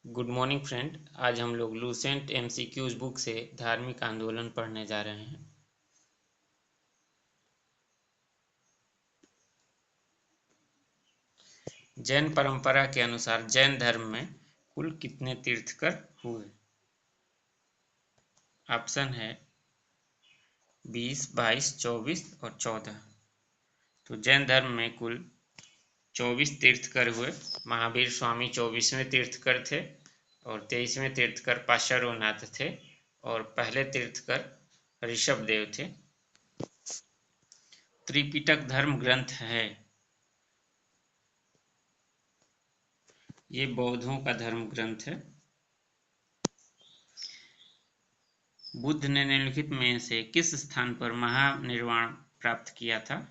Good morning friend. आज हम लोग लूसेंट एमसीक्यूज बुक से धार्मिक आंदोलन पढ़ने जा रहे हैं। जैन परंपरा के अनुसार जैन धर्म में कुल कितने तीर्थकर हुए? ऑप्शन है 20, 22, 24 और 14। तो जैन धर्म में कुल 24 तीर्थकर हुए। महावीर स्वामी 24वें तीर्थकर थे और 23वें तीर्थकर पार्श्वनाथ थे और पहले तीर्थकर ऋषभ देव थे। त्रिपिटक धर्म ग्रंथ है, ये बौद्धों का धर्म ग्रंथ है। बुद्ध ने निम्नलिखित में से किस स्थान पर महानिर्वाण प्राप्त किया था?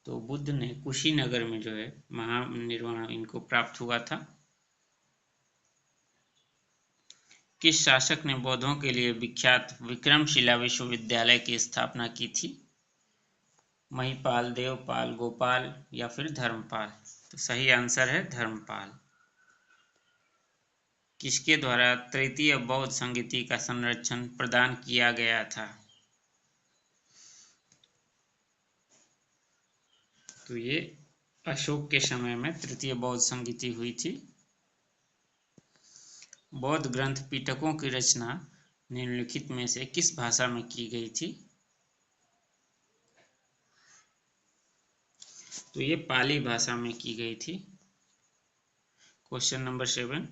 तो बुद्ध ने कुशीनगर में जो है महानिर्वाण इनको प्राप्त हुआ था। किस शासक ने बौद्धों के लिए विख्यात विक्रमशिला विश्वविद्यालय की स्थापना की थी? महिपाल, देवपाल, गोपाल या फिर धर्मपाल? तो सही आंसर है धर्मपाल। किसके द्वारा तृतीय बौद्ध संगीति का संरक्षण प्रदान किया गया था? तो ये अशोक के समय में तृतीय बौद्ध संगीति हुई थी। बौद्ध ग्रंथ पिटकों की रचना निम्नलिखित में से किस भाषा में की गई थी? तो ये पाली भाषा में की गई थी। क्वेश्चन नंबर 7,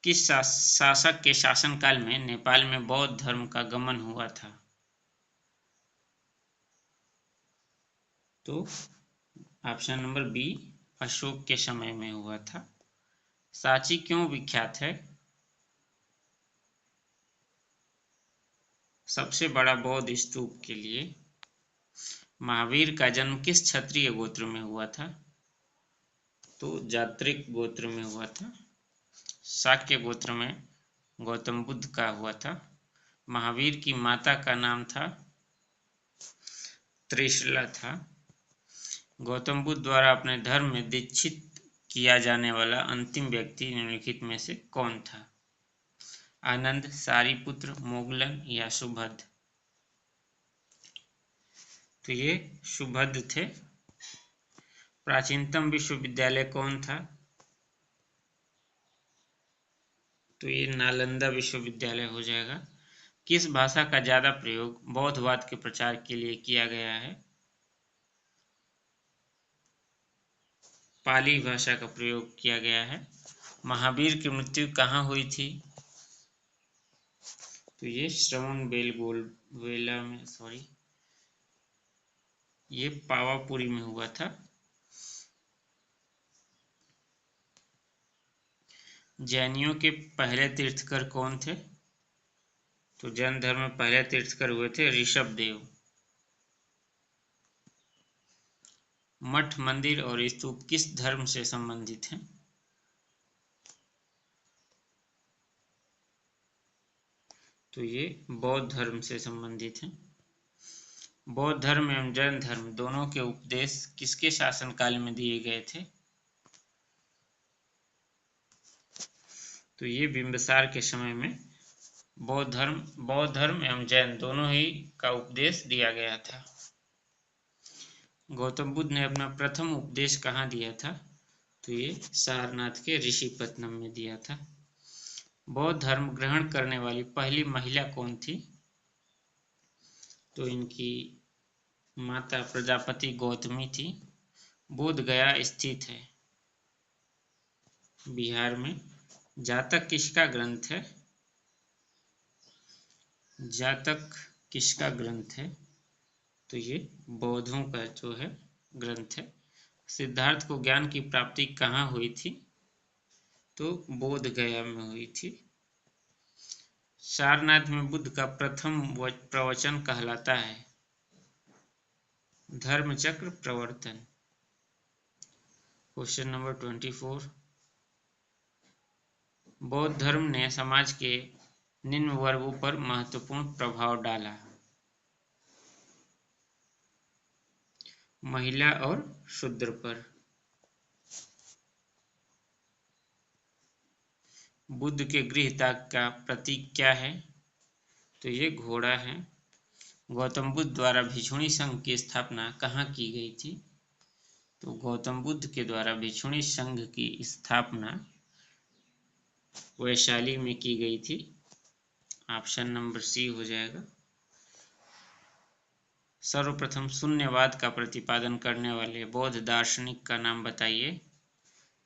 किस शासक के शासनकाल में नेपाल में बौद्ध धर्म का गमन हुआ था? तो ऑप्शन नंबर बी, अशोक के समय में हुआ था। सांची क्यों विख्यात है? सबसे बड़ा बौद्ध स्तूप के लिए। महावीर का जन्म किस क्षत्रिय गोत्र में हुआ था? तो जात्रिक गोत्र में हुआ था। शाक्य गोत्र में गौतम बुद्ध का हुआ था। महावीर की माता का नाम था त्रिशला था। गौतम बुद्ध द्वारा अपने धर्म में दीक्षित किया जाने वाला अंतिम व्यक्ति निम्नलिखित में से कौन था? आनंद, सारिपुत्र, मोगलन या सुभद्र? तो ये सुभद्र थे। प्राचीनतम विश्वविद्यालय कौन था? तो ये नालंदा विश्वविद्यालय हो जाएगा। किस भाषा का ज्यादा प्रयोग बौद्धवाद के प्रचार के लिए किया गया है? पाली भाषा का प्रयोग किया गया है। महावीर की मृत्यु कहाँ हुई थी? तो ये श्रवण बेलगोला में, ये पावापुरी में हुआ था। जैनियों के पहले तीर्थकर कौन थे? तो जैन धर्म में पहले तीर्थकर हुए थे ऋषभ देव। मठ, मंदिर और स्तूप किस धर्म से संबंधित हैं? तो ये बौद्ध धर्म से संबंधित हैं। बौद्ध धर्म एवं जैन धर्म दोनों के उपदेश किसके शासनकाल में दिए गए थे? तो ये बिंबिसार के समय में बौद्ध धर्म एवं जैन दोनों ही का उपदेश दिया गया था। गौतम बुद्ध ने अपना प्रथम उपदेश कहाँ दिया था? तो ये सारनाथ के ऋषिपत्तनम में दिया था। बौद्ध धर्म ग्रहण करने वाली पहली महिला कौन थी? तो इनकी माता प्रजापति गौतमी थी। बोध गया स्थित है बिहार में। जातक किसका ग्रंथ है? जातक किसका ग्रंथ है? तो ये बौद्धों का जो है ग्रंथ है। सिद्धार्थ को ज्ञान की प्राप्ति कहाँ हुई थी? तो बोध गया में हुई थी। सारनाथ में बुद्ध का प्रथम प्रवचन कहलाता है धर्मचक्र प्रवर्तन। क्वेश्चन नंबर 24, बौद्ध धर्म ने समाज के निम्न वर्गों पर महत्वपूर्ण प्रभाव डाला। महिला और शूद्र पर। बुद्ध के गृह त्याग का प्रतीक क्या है? तो ये घोड़ा है। गौतम बुद्ध द्वारा भिक्षुणी संघ की स्थापना कहाँ की गई थी? तो गौतम बुद्ध के द्वारा भिक्षुणी संघ की स्थापना वैशाली में की गई थी। ऑप्शन नंबर सी हो जाएगा। सर्वप्रथम शून्यवाद का प्रतिपादन करने वाले बौद्ध दार्शनिक का नाम बताइए।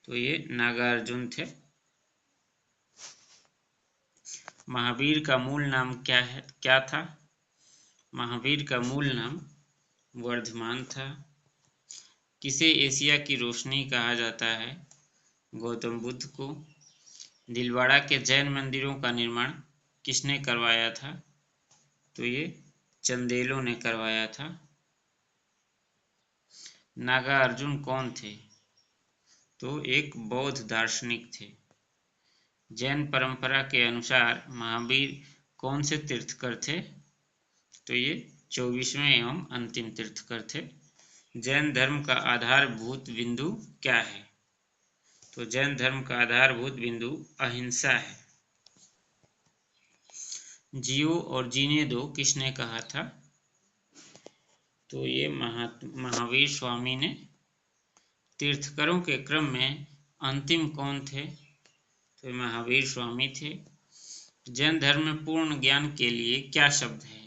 तो ये नागार्जुन थे। महावीर का मूल नाम क्या था? महावीर का मूल नाम वर्धमान था। किसे एशिया की रोशनी कहा जाता है? गौतम बुद्ध को। दिलवाड़ा के जैन मंदिरों का निर्माण किसने करवाया था? तो ये चंदेलों ने करवाया था। नागार्जुन कौन थे? तो एक बौद्ध दार्शनिक थे। जैन परंपरा के अनुसार महावीर कौन से तीर्थकर थे? तो ये 24वें एवं अंतिम तीर्थकर थे। जैन धर्म का आधारभूत बिंदु क्या है? तो जैन धर्म का आधारभूत बिंदु अहिंसा है। जियो और जीने दो किसने कहा था? तो ये महावीर स्वामी ने। तीर्थकरों के क्रम में अंतिम कौन थे? तो महावीर स्वामी थे। जैन धर्म में पूर्ण ज्ञान के लिए क्या शब्द है?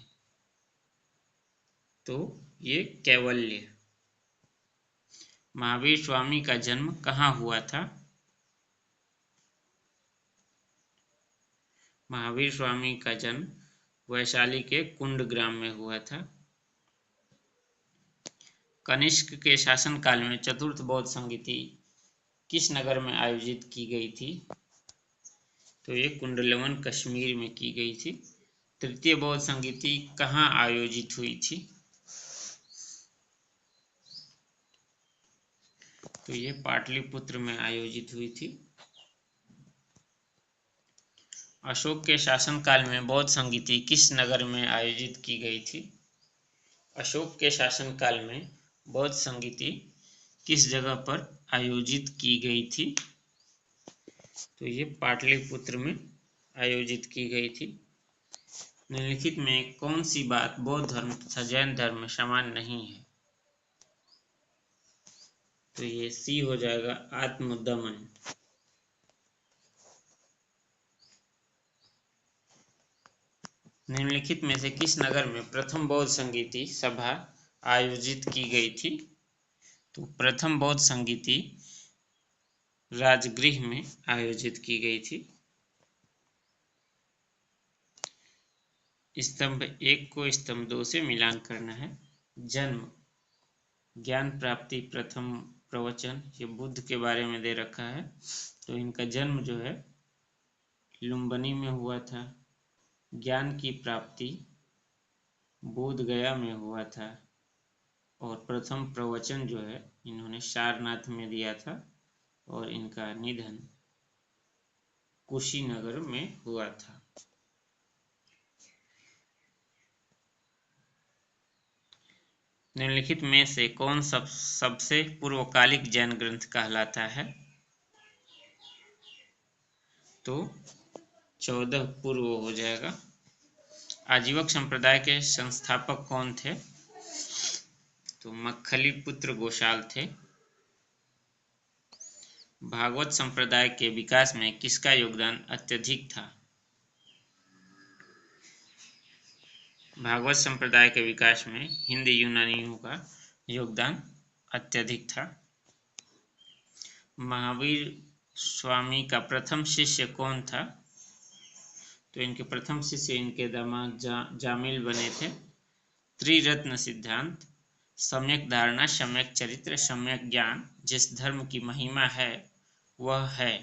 तो ये कैवल्य। महावीर स्वामी का जन्म कहाँ हुआ था? महावीर स्वामी का जन्म वैशाली के कुंडग्राम में हुआ था। कनिष्क के शासनकाल में चतुर्थ बौद्ध संगीति किस नगर में आयोजित की गई थी? तो ये कुंडलवन कश्मीर में की गई थी। तृतीय बौद्ध संगीति कहाँ आयोजित हुई थी? तो ये पाटलिपुत्र में आयोजित हुई थी। अशोक के शासनकाल में बौद्ध संगीति किस नगर में आयोजित की गई थी? अशोक के शासनकाल में बौद्ध संगीति किस जगह पर आयोजित की गई थी? तो ये पाटलिपुत्र में आयोजित की गई थी। निम्नलिखित में कौन सी बात बौद्ध धर्म तथा जैन धर्म में समान नहीं है? तो ये सी हो जाएगा, आत्मदमन। निम्नलिखित में से किस नगर में प्रथम बौद्ध संगीति सभा आयोजित की गई थी? तो प्रथम बौद्ध संगीति राजगृह में आयोजित की गई थी। स्तंभ 1 को स्तंभ 2 से मिलान करना है। जन्म, ज्ञान प्राप्ति, प्रथम प्रवचन, ये बुद्ध के बारे में दे रखा है। तो इनका जन्म जो है लुम्बिनी में हुआ था। ज्ञान की प्राप्ति बोध गया में हुआ था। और प्रथम प्रवचन जो है इन्होंने सारनाथ में दिया था। और इनका निधन कुशीनगर में हुआ था। निम्नलिखित में से कौन सबसे पूर्वकालिक जैन ग्रंथ कहलाता है? तो 14 पूर्व हो जाएगा। आजीवक संप्रदाय के संस्थापक कौन थे? तो मक्खली पुत्र गोशाल थे। भागवत संप्रदाय के विकास में किसका योगदान अत्यधिक था? भागवत संप्रदाय के विकास में हिंद यूनानियों का योगदान अत्यधिक था। महावीर स्वामी का प्रथम शिष्य कौन था? तो इनके प्रथम शिष्य इनके दामाद जामिल बने थे। त्रिरत्न सिद्धांत, सम्यक धारणा, सम्यक चरित्र, सम्यक ज्ञान जिस धर्म की महिमा है वह है,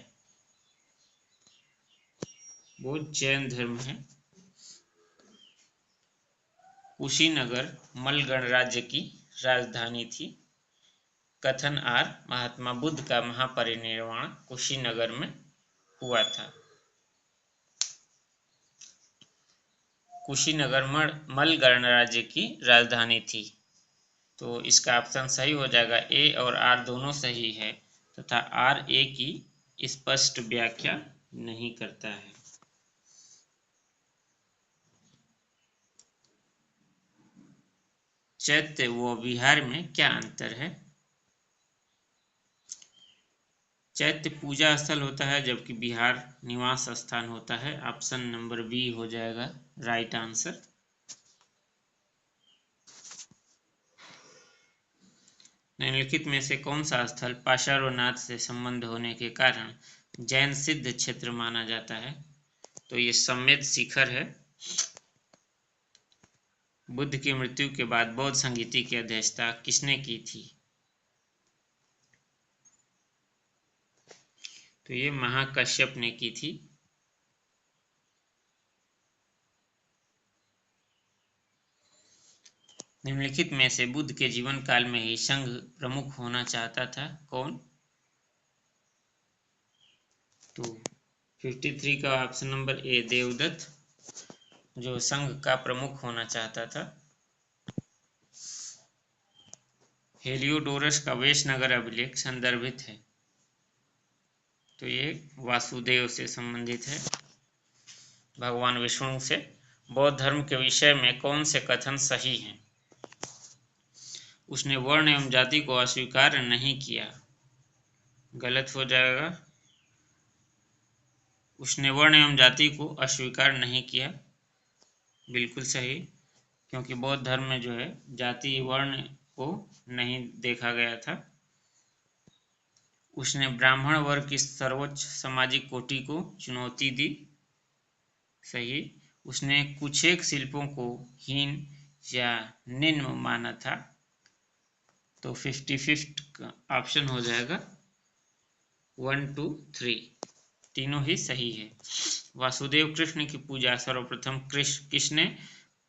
वो जैन धर्म है। कुशीनगर मल्ल गणराज्य की राजधानी थी। कथन आर महात्मा बुद्ध का महापरिनिर्वाण कुशीनगर में हुआ था। कुशीनगर मल्ल गणराज्य की राजधानी थी। तो इसका ऑप्शन सही हो जाएगा। ए और आर दोनों सही है तथा आर ए की स्पष्ट व्याख्या नहीं करता है। चैत्य व विहार में क्या अंतर है? चैत्य पूजा स्थल होता है जबकि विहार निवास स्थान होता है। ऑप्शन नंबर बी हो जाएगा राइट आंसर। निम्नलिखित में से कौन सा स्थल पार्श्वनाथ से संबंध होने के कारण जैन सिद्ध क्षेत्र माना जाता है? तो ये सम्मेद शिखर है। बुद्ध की मृत्यु के बाद बौद्ध संगीति की अध्यक्षता किसने की थी? तो ये महाकश्यप ने की थी। निम्नलिखित में से बुद्ध के जीवन काल में ही संघ प्रमुख होना चाहता था कौन? तो 53 का ऑप्शन नंबर ए देवदत्त, जो संघ का प्रमुख होना चाहता था। हेलियोडोरस का वेशनगर अभिलेख संदर्भित है। तो ये वासुदेव से संबंधित है, भगवान विष्णु से। बौद्ध धर्म के विषय में कौन से कथन सही हैं? उसने वर्ण एवं जाति को अस्वीकार नहीं किया, गलत हो जाएगा। उसने वर्ण एवं जाति को अस्वीकार नहीं किया, बिल्कुल सही, क्योंकि बौद्ध धर्म में जो है जाति वर्ण को नहीं देखा गया था। उसने ब्राह्मण वर्ग की सर्वोच्च सामाजिक कोटि को चुनौती दी, सही। उसने कुछेक शिल्पों को हीन या निम्न माना था। तो 55 ऑप्शन हो जाएगा 1, 2, 3, तीनों ही सही है। वासुदेव कृष्ण की पूजा सर्वप्रथम किसने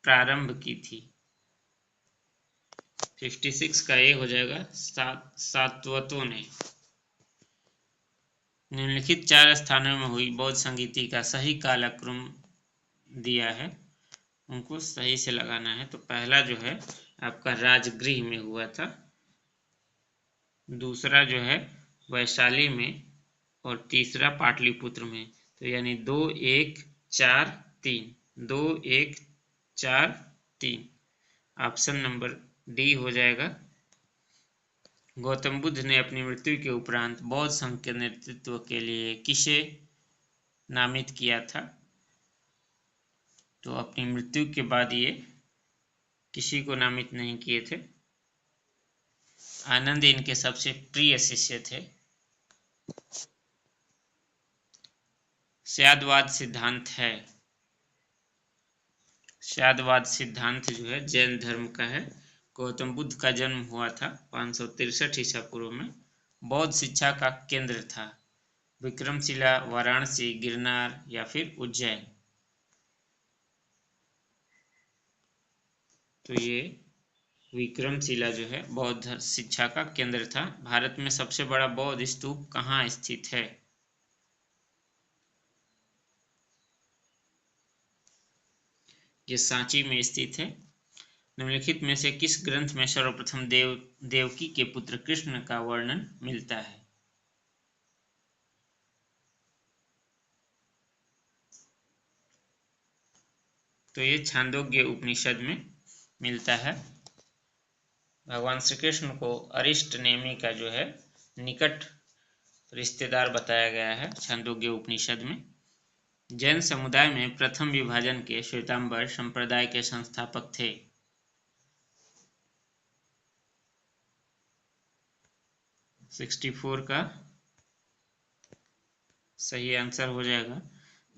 प्रारंभ की थी? 56 का ए हो जाएगा सातवतों ने। निम्नलिखित 4 स्थानों में हुई बौद्ध संगीति का सही कालक्रम दिया है, उनको सही से लगाना है। तो पहला जो है आपका राजगृह में हुआ था, दूसरा जो है वैशाली में, और तीसरा पाटलिपुत्र में। तो यानी 2, 1, 4, 3, 2, 1, 4, 3, ऑप्शन नंबर डी हो जाएगा। गौतम बुद्ध ने अपनी मृत्यु के उपरांत बौद्ध संघ के नेतृत्व के लिए किसे नामित किया था? तो अपनी मृत्यु के बाद ये किसी को नामित नहीं किए थे। आनंद इनके सबसे प्रिय शिष्य थे। स्यादवाद सिद्धांत है, स्यादवाद सिद्धांत जो है जैन धर्म का है। गौतम बुद्ध का जन्म हुआ था 563 ईसा पूर्व में। बौद्ध शिक्षा का केंद्र था विक्रमशिला, वाराणसी, गिरनार या फिर उज्जैन। तो ये विक्रमशिला जो है बौद्ध शिक्षा का केंद्र था। भारत में सबसे बड़ा बौद्ध स्तूप कहाँ स्थित है? ये सांची में स्थित है। निम्नलिखित में से किस ग्रंथ में सर्वप्रथम देवकी के पुत्र कृष्ण का वर्णन मिलता है? तो ये छांदोग्य उपनिषद में मिलता है। भगवान श्री कृष्ण को अरिष्ट नेमि का जो है निकट रिश्तेदार बताया गया है छांदोग्य उपनिषद में। जैन समुदाय में प्रथम विभाजन के श्वेतांबर संप्रदाय के संस्थापक थे। सिक्सटी 64 का सही आंसर हो जाएगा।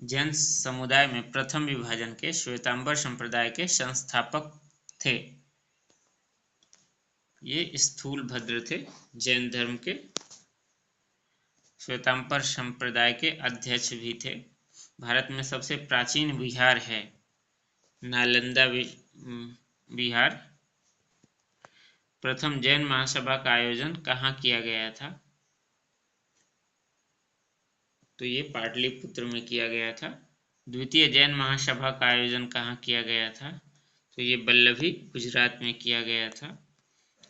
जैन समुदाय में प्रथम विभाजन के श्वेतांबर संप्रदाय के संस्थापक थे। ये स्थूलभद्र थे जैन धर्म के। श्वेतांबर संप्रदाय के अध्यक्ष भी थे। भारत में सबसे प्राचीन विहार है नालंदा विहार। प्रथम जैन महासभा का आयोजन कहाँ किया गया था? तो ये पाटलिपुत्र में किया गया था। द्वितीय जैन महासभा का आयोजन कहाँ किया गया था? तो ये वल्लभी गुजरात में किया गया था।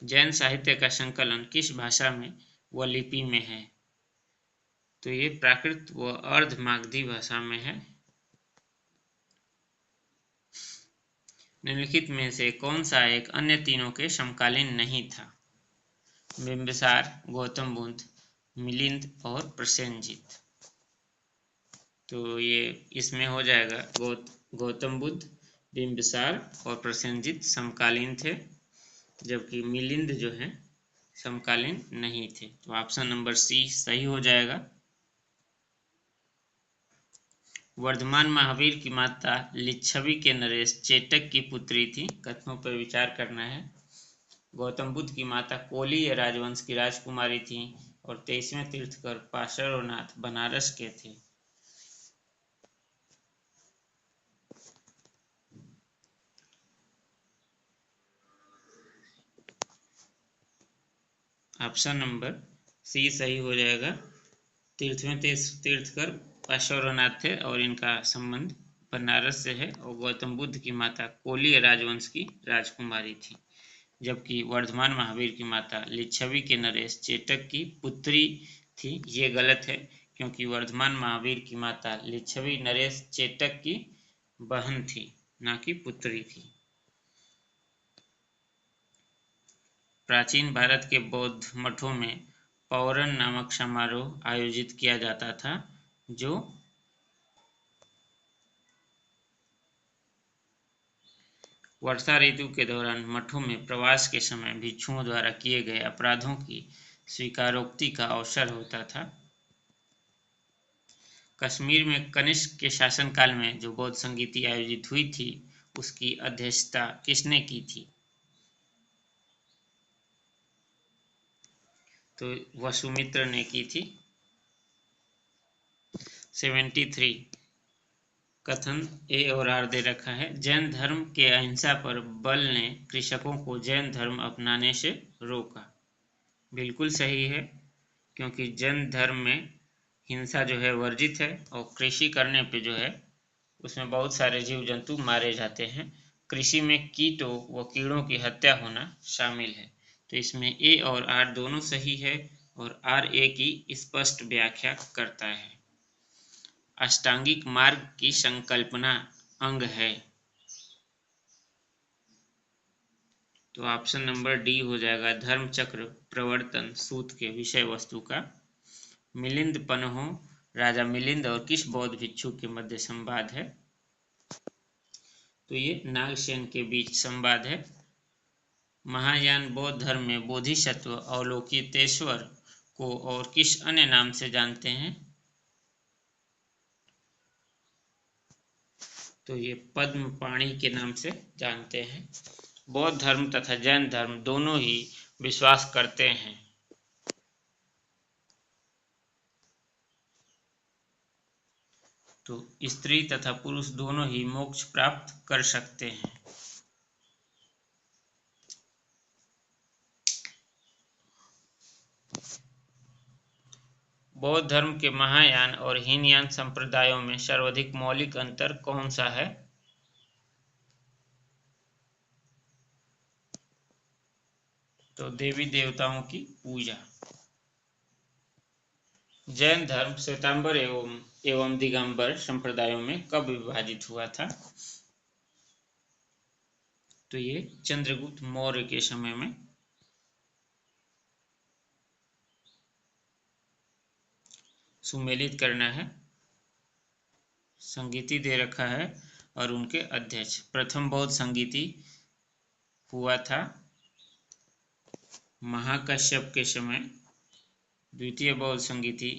जैन साहित्य का संकलन किस भाषा में व लिपि में है? तो ये प्राकृत व अर्ध मागधी भाषा में है। निम्नलिखित में से कौन सा एक अन्य तीनों के समकालीन नहीं था? बिंबिसार, गौतम बुद्ध, मिलिंद और प्रसेनजीत। तो ये इसमें हो जाएगा गौतम बुद्ध, बिंबिसार और प्रसेनजीत समकालीन थे, जबकि मिलिंद जो है समकालीन नहीं थे। तो ऑप्शन नंबर सी सही हो जाएगा। वर्धमान महावीर की माता लिच्छवी के नरेश चेटक की पुत्री थी। कथनों पर विचार करना है। गौतम बुद्ध की माता कोलीय राजवंश की राजकुमारी थी और 23वें तीर्थकर पार्श्वनाथ बनारस के थे। ऑप्शन नंबर सी सही हो जाएगा। 23वें तीर्थकर पार्श्वनाथ थे और इनका संबंध बनारस से है, और गौतम बुद्ध की माता कोलीय राजवंश की राजकुमारी थी, जबकि वर्धमान महावीर की माता लिच्छवी के नरेश चेटक की पुत्री थी। ये गलत है, क्योंकि वर्धमान महावीर की माता लिच्छवी नरेश चेटक की बहन थी, ना कि पुत्री थी। प्राचीन भारत के बौद्ध मठों में पौरन नामक समारोह आयोजित किया जाता था, जो वर्षा ऋतु के दौरान मठों में प्रवास के समय भिक्षुओं द्वारा किए गए अपराधों की स्वीकारोक्ति का अवसर होता था। कश्मीर में कनिष्क के शासनकाल में जो बौद्ध संगीति आयोजित हुई थी, उसकी अध्यक्षता किसने की थी? तो वसुमित्र ने की थी। 73 कथन ए और आर दे रखा है। जैन धर्म के अहिंसा पर बल ने कृषकों को जैन धर्म अपनाने से रोका। बिल्कुल सही है, क्योंकि जैन धर्म में हिंसा जो है वर्जित है, और कृषि करने पे जो है उसमें बहुत सारे जीव जंतु मारे जाते हैं। कृषि में कीटों व कीड़ों की हत्या होना शामिल है। तो इसमें ए और आर दोनों सही है, और आर ए की स्पष्ट व्याख्या करता है। अष्टांगिक मार्ग की संकल्पना अंग है। तो ऑप्शन नंबर डी हो जाएगा धर्म चक्र प्रवर्तन सूत के विषय वस्तु का। मिलिंद पन्हो राजा मिलिंद और किस बौद्ध भिक्षु के मध्य संवाद है? तो ये नागसेन के बीच संवाद है। महायान बौद्ध धर्म में बोधिसत्व अवलोकितेश्वर को और किस अन्य नाम से जानते हैं? तो ये पद्म पाणी के नाम से जानते हैं। बौद्ध धर्म तथा जैन धर्म दोनों ही विश्वास करते हैं तो स्त्री तथा पुरुष दोनों ही मोक्ष प्राप्त कर सकते हैं। बौद्ध धर्म के महायान और हीनयान संप्रदायों में सर्वाधिक मौलिक अंतर कौन सा है? तो देवी देवताओं की पूजा। जैन धर्म श्वेतांबर एवं दिगंबर संप्रदायों में कब विभाजित हुआ था? तो ये चंद्रगुप्त मौर्य के समय में। सुमेलित करना है। संगीति दे रखा है और उनके अध्यक्ष। प्रथम बौद्ध संगीति हुआ था महाकश्यप के समय। द्वितीय बौद्ध संगीति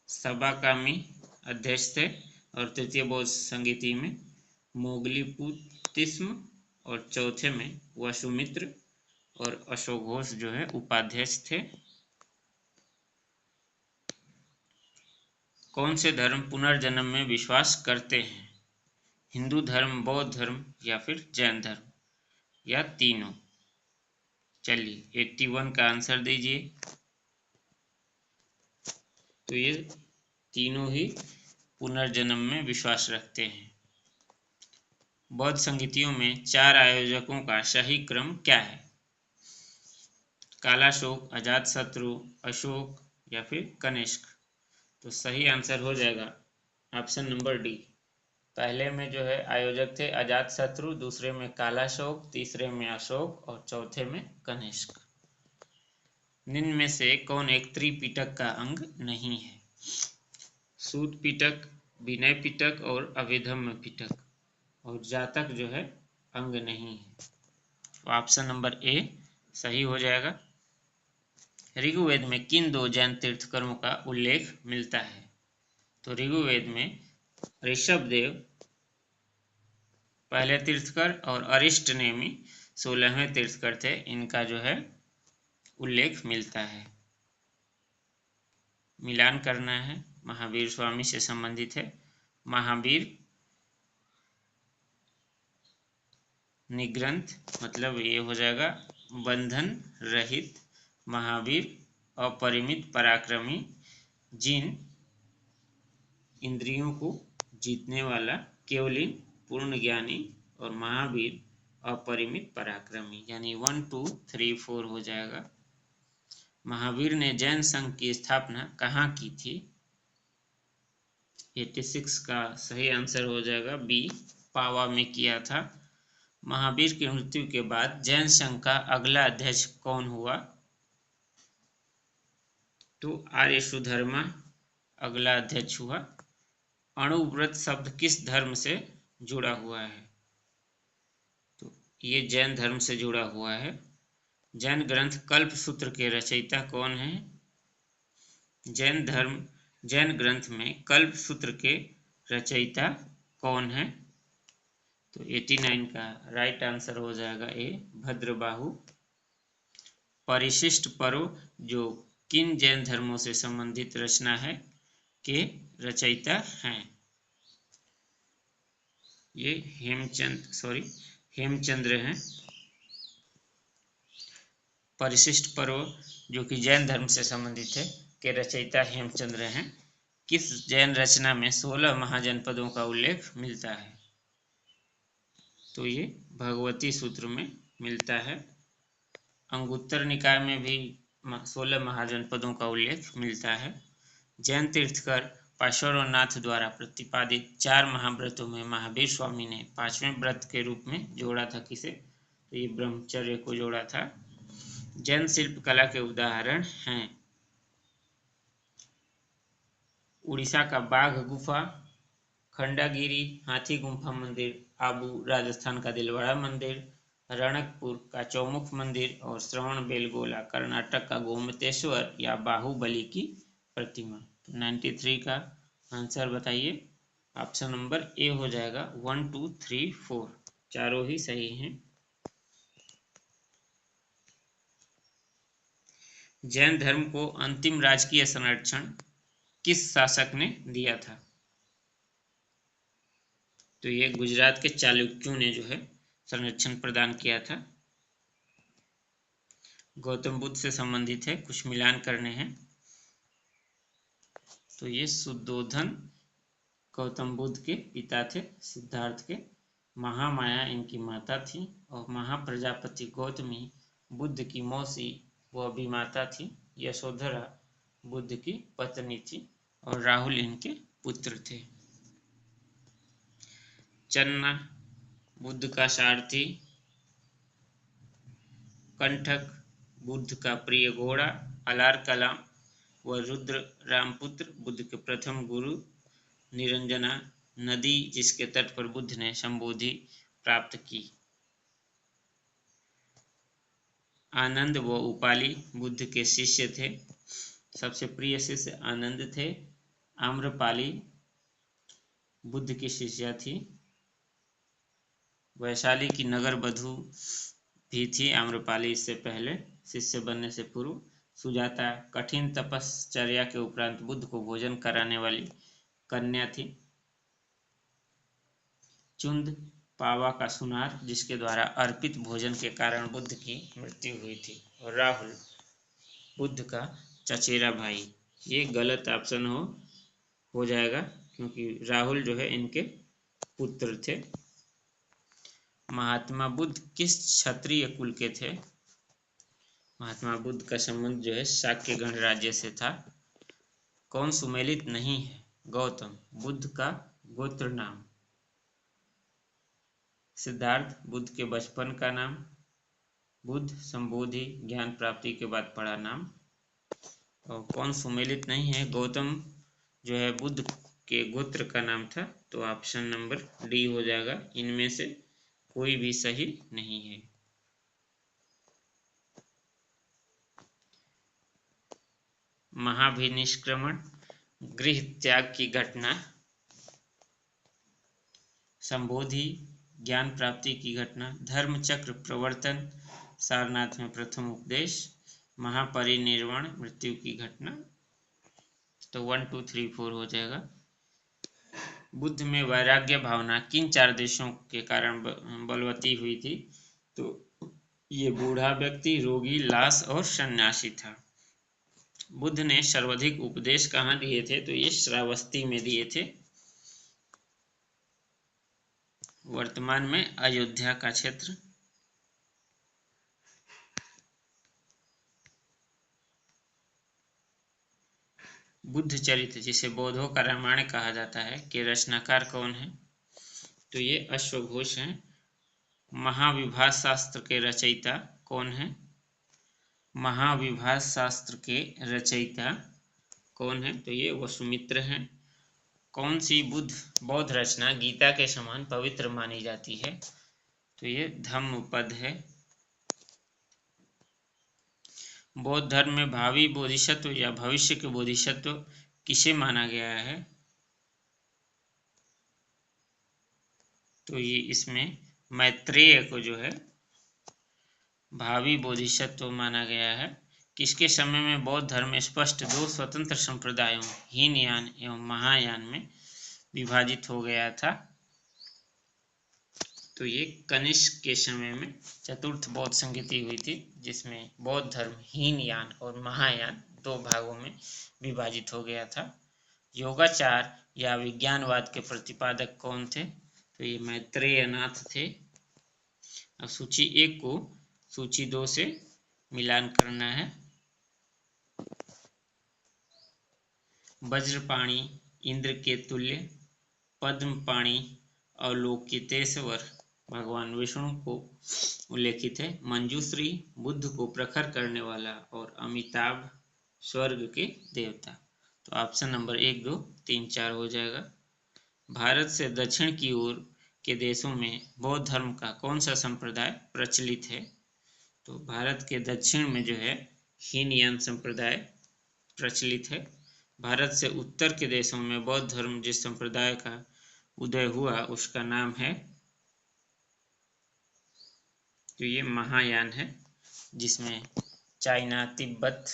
सबाकामी अध्यक्ष थे, और तृतीय बौद्ध संगीति में मोगलीपुतिस्म, और चौथे में वसुमित्र और अशोघोष जो है उपाध्यक्ष थे। कौन से धर्म पुनर्जन्म में विश्वास करते हैं? हिंदू धर्म, बौद्ध धर्म या फिर जैन धर्म, या तीनों? चलिए 81 का आंसर दीजिए। तो ये तीनों ही पुनर्जन्म में विश्वास रखते हैं। बौद्ध संगीतियों में 4 आयोजकों का सही क्रम क्या है? कालाशोक, अजातशत्रु, अशोक या फिर कनिष्क? तो सही आंसर हो जाएगा ऑप्शन नंबर डी। पहले में जो है आयोजक थे अजात शत्रु, दूसरे में कालाशोक, तीसरे में अशोक और चौथे में कनिष्क। निम्न में से कौन एक त्रिपिटक का अंग नहीं है? सूत पिटक, विनय पिटक और अभिधम्म पिटक। और जातक जो है अंग नहीं है। तो ऑप्शन नंबर ए सही हो जाएगा। ऋग्वेद में किन दो जैन तीर्थंकरों का उल्लेख मिलता है? तो ऋग्वेद में ऋषभदेव पहले तीर्थकर और अरिष्ट नेमि 16वें तीर्थकर थे, इनका जो है उल्लेख मिलता है। मिलान करना है, महावीर स्वामी से संबंधित है। महावीर निग्रंथ मतलब ये हो जाएगा बंधन रहित। महावीर अपरिमित पराक्रमी, जिन इंद्रियों को जीतने वाला, केवलिन पूर्ण ज्ञानी और महावीर अपरिमित पराक्रमी, यानी 1 2 3 4 हो जाएगा। महावीर ने जैन संघ की स्थापना कहाँ की थी? 86 का सही आंसर हो जाएगा बी, पावा में किया था। महावीर की मृत्यु के बाद जैन संघ का अगला अध्यक्ष कौन हुआ? तो आर्य सुधर्मा अगला अध्यक्ष हुआ। अणुव्रत शब्द किस धर्म से जुड़ा हुआ है? तो ये जैन धर्म से जुड़ा हुआ है। जैन ग्रंथ कल्प सूत्र के रचयिता कौन है? जैन ग्रंथ में कल्प सूत्र के रचयिता कौन है? तो 89 का राइट आंसर हो जाएगा ए, भद्रबाहु। परिशिष्ट पर्व जो किन जैन धर्मों से संबंधित रचना है के रचयिता हैं? ये हेमचंद्र हैं। परिशिष्ट पर्व जो कि जैन धर्म से संबंधित है के रचयिता हेमचंद्र हैं। किस जैन रचना में 16 महाजनपदों का उल्लेख मिलता है? तो ये भगवती सूत्र में मिलता है। अंगुत्तर निकाय में भी 16 महाजनपदों का उल्लेख मिलता है। जैन तीर्थकर पार्श्वनाथ द्वारा प्रतिपादित 4 महाव्रतों में महावीर स्वामी ने 5वें व्रत के रूप में जोड़ा था किसे? तो ये ब्रह्मचर्य को जोड़ा था। जैन शिल्प कला के उदाहरण हैं उड़ीसा का बाघ गुफा, खंडागिरी हाथी गुम्फा मंदिर, आबू राजस्थान का दिलवाड़ा मंदिर, रणकपुर का चौमुख मंदिर और श्रवण बेलगोला कर्नाटक का गोमतेश्वर या बाहुबली की प्रतिमा। 93 का आंसर बताइए। ऑप्शन नंबर ए हो जाएगा 1 2 3 4, चारों ही सही हैं। जैन धर्म को अंतिम राजकीय संरक्षण किस शासक ने दिया था? तो ये गुजरात के चालुक्यों ने जो है संरक्षण प्रदान किया था। गौतम बुद्ध से संबंधित है, कुछ मिलान करने हैं। तो ये सुद्धोधन गौतम बुद्ध के पिता थे, सिद्धार्थ के। महामाया इनकी माता थी और महाप्रजापति गौतमी बुद्ध की मौसी व भी माता थी। यशोधरा बुद्ध की पत्नी थी और राहुल इनके पुत्र थे। चन्ना बुद्ध का सारथी, कंठक बुद्ध का प्रिय घोड़ा, अलार कलाम व रुद्र रामपुत्र बुद्ध के प्रथम गुरु, निरंजना नदी जिसके तट पर बुद्ध ने संबोधि प्राप्त की। आनंद व उपाली बुद्ध के शिष्य थे। सबसे प्रिय शिष्य आनंद थे। आम्रपाली बुद्ध की शिष्या थी। वैशाली की नगर बधू भी थी आम्रपाली इससे पहले, शिष्य बनने से पूर्व। सुजाता कठिन तपश्चर्या के उपरांत बुद्ध को भोजन कराने वाली कन्या थी। चुंद पावा का सुनार जिसके द्वारा अर्पित भोजन के कारण बुद्ध की मृत्यु हुई थी। और राहुल बुद्ध का चचेरा भाई। ये गलत ऑप्शन हो जाएगा क्योंकि राहुल जो है इनके पुत्र थे। महात्मा बुद्ध किस क्षत्रिय कुल के थे? महात्मा बुद्ध का संबंध जो है शाक्य गणराज्य से था। कौन सुमेलित नहीं है? गौतम, बुद्ध का गोत्र नाम। सिद्धार्थ, बुद्ध के बचपन का नाम। बुद्ध, संबोधि, ज्ञान प्राप्ति के बाद पड़ा नाम। और कौन सुमेलित नहीं है? गौतम जो है बुद्ध के गोत्र का नाम था। तो ऑप्शन नंबर डी हो जाएगा। इनमें से कोई भी सही नहीं है। महाभिनिष्क्रमण, गृह त्याग की घटना। संबोधि, ज्ञान प्राप्ति की घटना। धर्म चक्र प्रवर्तन, सारनाथ में प्रथम उपदेश। महापरिनिर्वाण, मृत्यु की घटना। तो 1 2 3 4 हो जाएगा। बुद्ध में वैराग्य भावना किन 4 देशों के कारण बलवती हुई थी? तो ये बूढ़ा व्यक्ति, रोगी, लाश और सन्यासी था। बुद्ध ने सर्वाधिक उपदेश कहाँ दिए थे? तो ये श्रावस्ती में दिए थे, वर्तमान में अयोध्या का क्षेत्र। बुद्ध चरित्र, जिसे बौद्धों का रामायण कहा जाता है, के रचनाकार कौन है? तो ये अश्वघोष हैं। महाविभाष शास्त्र के रचयिता कौन है? महाविभाष शास्त्र के रचयिता कौन है? तो ये वसुमित्र हैं। कौन सी बौद्ध रचना गीता के समान पवित्र मानी जाती है? तो ये धम्मपद है। बौद्ध धर्म में भावी बोधिसत्व या भविष्य के बोधिसत्व किसे माना गया है? तो ये इसमें मैत्रेय को जो है भावी बोधिसत्व माना गया है। किसके समय में बौद्ध धर्म में स्पष्ट 2 स्वतंत्र संप्रदायों हीनयान एवं महायान में विभाजित हो गया था? तो ये कनिष्क के समय में चतुर्थ बौद्ध संगति हुई थी, जिसमें बौद्ध धर्म हीनयान और महायान 2 भागों में विभाजित हो गया था। योगाचार या विज्ञानवाद के प्रतिपादक कौन थे? तो ये मैत्रेयनाथ थे। अब सूची 1 को सूची 2 से मिलान करना है। वज्रपाणि, इंद्र के तुल्य, पद्मपाणि, अवलोकितेश्वर भगवान विष्णु को उल्लेखित है। मंजूश्री, बुद्ध को प्रखर करने वाला, और अमिताभ, स्वर्ग के देवता। तो ऑप्शन नंबर 1 2 3 4 हो जाएगा। भारत से दक्षिण की ओर के देशों में बौद्ध धर्म का कौन सा संप्रदाय प्रचलित है? तो भारत के दक्षिण में जो है हीनयान संप्रदाय प्रचलित है। भारत से उत्तर के देशों में बौद्ध धर्म जिस संप्रदाय का उदय हुआ उसका नाम है, तो ये महायान है, जिसमें चाइना, तिब्बत,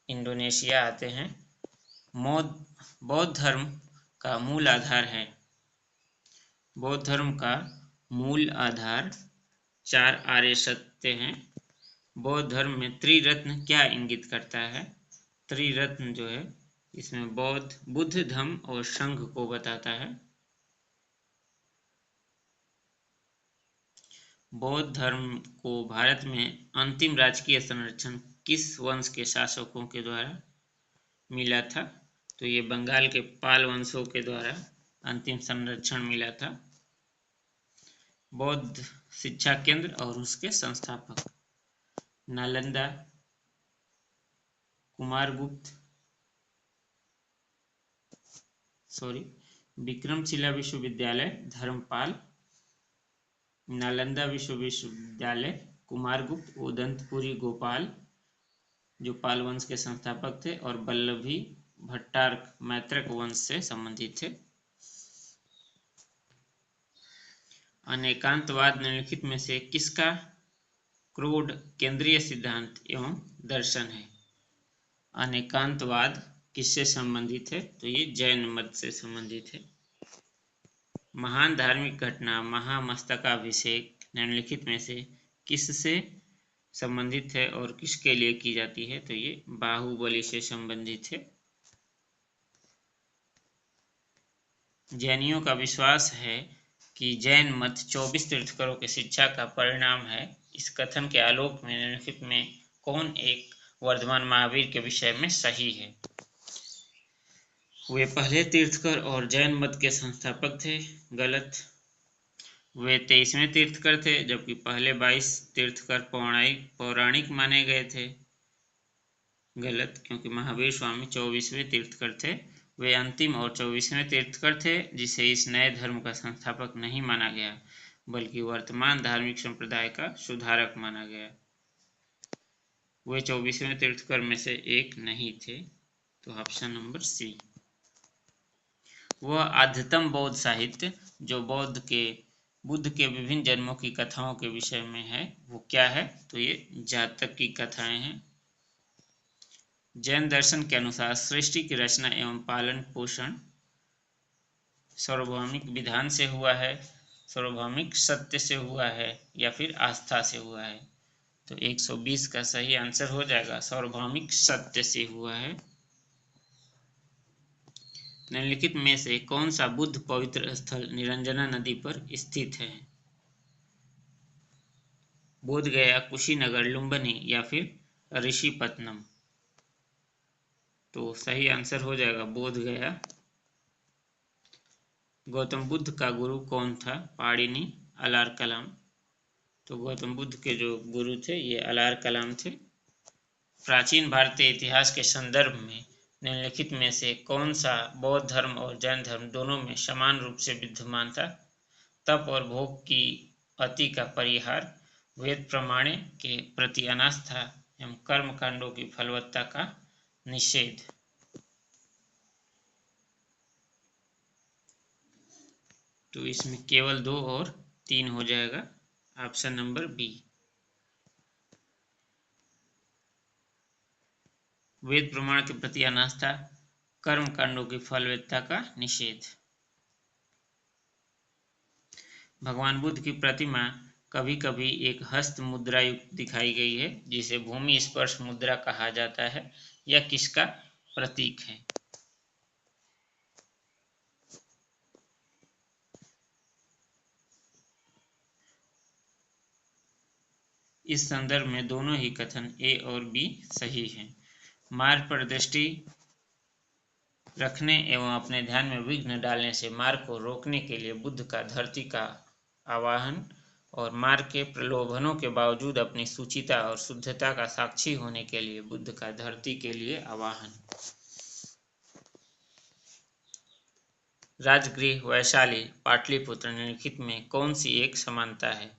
इंडोनेशिया आते हैं। बौद्ध धर्म का मूल आधार है। बौद्ध धर्म का मूल आधार 4 आर्य सत्य हैं। बौद्ध धर्म में त्रिरत्न क्या इंगित करता है? त्रिरत्न जो है इसमें बुद्ध, धम्म और संघ को बताता है। बौद्ध धर्म को भारत में अंतिम राजकीय संरक्षण किस वंश के शासकों के द्वारा मिला था? तो ये बंगाल के पाल वंशों के द्वारा अंतिम संरक्षण मिला था। बौद्ध शिक्षा केंद्र और उसके संस्थापक। नालंदा, विक्रमशिला विश्वविद्यालय धर्मपाल, नालंदा विश्वविद्यालय कुमारगुप्त, उदंतपुरी गोपाल जो पाल वंश के संस्थापक थे, और वल्लभी भट्टारक मैत्रक वंश से संबंधित थे। अनेकांतवाद निम्नलिखित में से किसका क्रोध केंद्रीय सिद्धांत एवं दर्शन है? अनेकांतवाद किससे संबंधित है? तो ये जैन मत से संबंधित है। महान धार्मिक घटना महामस्तकाभिषेक निम्नलिखित में से किससे संबंधित है और किसके लिए की जाती है? तो ये बाहुबली से संबंधित है। जैनियों का विश्वास है कि जैन मत 24 तीर्थंकरों की शिक्षा का परिणाम है। इस कथन के आलोक में निम्नलिखित में कौन एक वर्धमान महावीर के विषय में सही है? वे पहले तीर्थकर और जैन मत के संस्थापक थे। गलत। वे 23वें तीर्थकर थे, जबकि पहले 22 तीर्थकर पौराणिक माने गए थे। गलत, क्योंकि महावीर स्वामी 24वें तीर्थकर थे। वे अंतिम और 24वें तीर्थकर थे, जिसे इस नए धर्म का संस्थापक नहीं माना गया, बल्कि वर्तमान धार्मिक संप्रदाय का सुधारक माना गया। वे 24वें तीर्थकर में से एक नहीं थे। तो ऑप्शन नंबर सी। वह आद्यतम बौद्ध साहित्य जो बुद्ध के विभिन्न जन्मों की कथाओं के विषय में है, वो क्या है? तो ये जातक की कथाएं हैं। जैन दर्शन के अनुसार सृष्टि की रचना एवं पालन पोषण सार्वभौमिक विधान से हुआ है, सार्वभौमिक सत्य से हुआ है, या फिर आस्था से हुआ है? तो 120 का सही आंसर हो जाएगा, सार्वभौमिक सत्य से हुआ है। निम्नलिखित में से कौन सा बुद्ध पवित्र स्थल निरंजना नदी पर स्थित है? बोध गया, कुशीनगर, लुम्बिनी या फिर ऋषिपत्तनम? तो सही आंसर हो जाएगा बोध गया। गौतम बुद्ध का गुरु कौन था? पाणिनि, अलार कलाम? तो गौतम बुद्ध के जो गुरु थे ये अलार कलाम थे। प्राचीन भारतीय इतिहास के संदर्भ में निम्नलिखित में से कौन सा बौद्ध धर्म और जैन धर्म दोनों में समान रूप से विद्यमान था? तप और भोग की अति का परिहार, वेद प्रमाणे के प्रति अनास्था एवं कर्म कांडों की फलवत्ता का निषेध। तो इसमें केवल 2 और 3 हो जाएगा, ऑप्शन नंबर बी। वेद प्रमाण के प्रति अनास्था, कर्म कांडों की फलवत्ता का निषेध। भगवान बुद्ध की प्रतिमा कभी कभी एक हस्त मुद्रा युक्त दिखाई गई है, जिसे भूमि स्पर्श मुद्रा कहा जाता है। यह किसका प्रतीक है? इस संदर्भ में दोनों ही कथन ए और बी सही हैं। मार्ग पर दृष्टि रखने एवं अपने ध्यान में विघ्न डालने से मार्ग को रोकने के लिए बुद्ध का धरती का आवाहन, और मार्ग के प्रलोभनों के बावजूद अपनी सुचिता और शुद्धता का साक्षी होने के लिए बुद्ध का धरती के लिए आवाहन। राजगृह, वैशाली, पाटलिपुत्र निम्नलिखित में कौन सी एक समानता है?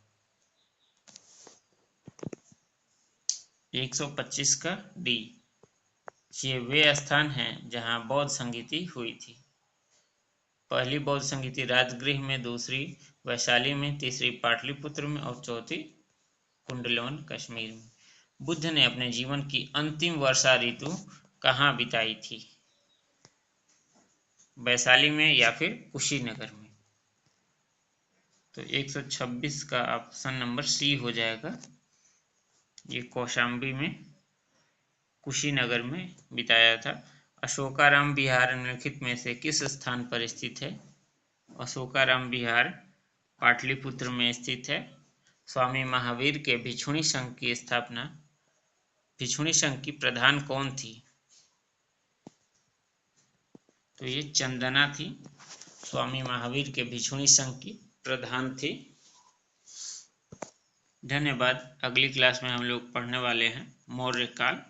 125 का डी। ये वे स्थान हैं जहां बौद्ध संगीति हुई थी। पहली बौद्ध संगीति राजगृह में, दूसरी वैशाली में, तीसरी पाटलिपुत्र में और चौथी कुंडलवन कश्मीर में। बुद्ध ने अपने जीवन की अंतिम वर्षा ऋतु कहाँ बिताई थी? वैशाली में या फिर कुशीनगर में? तो 126 का ऑप्शन नंबर सी हो जाएगा। ये कौशाम्बी में, कुशीनगर में बिताया था। अशोकाराम विहार निम्नलिखित में से किस स्थान पर स्थित है? अशोकाराम विहार पाटलिपुत्र में स्थित है। स्वामी महावीर के भिक्षुणी संघ की स्थापना, भिक्षुणी संघ की प्रधान कौन थी? तो ये चंदना थी, स्वामी महावीर के भिक्षुणी संघ की प्रधान थी। धन्यवाद। अगली क्लास में हम लोग पढ़ने वाले हैं मौर्य काल।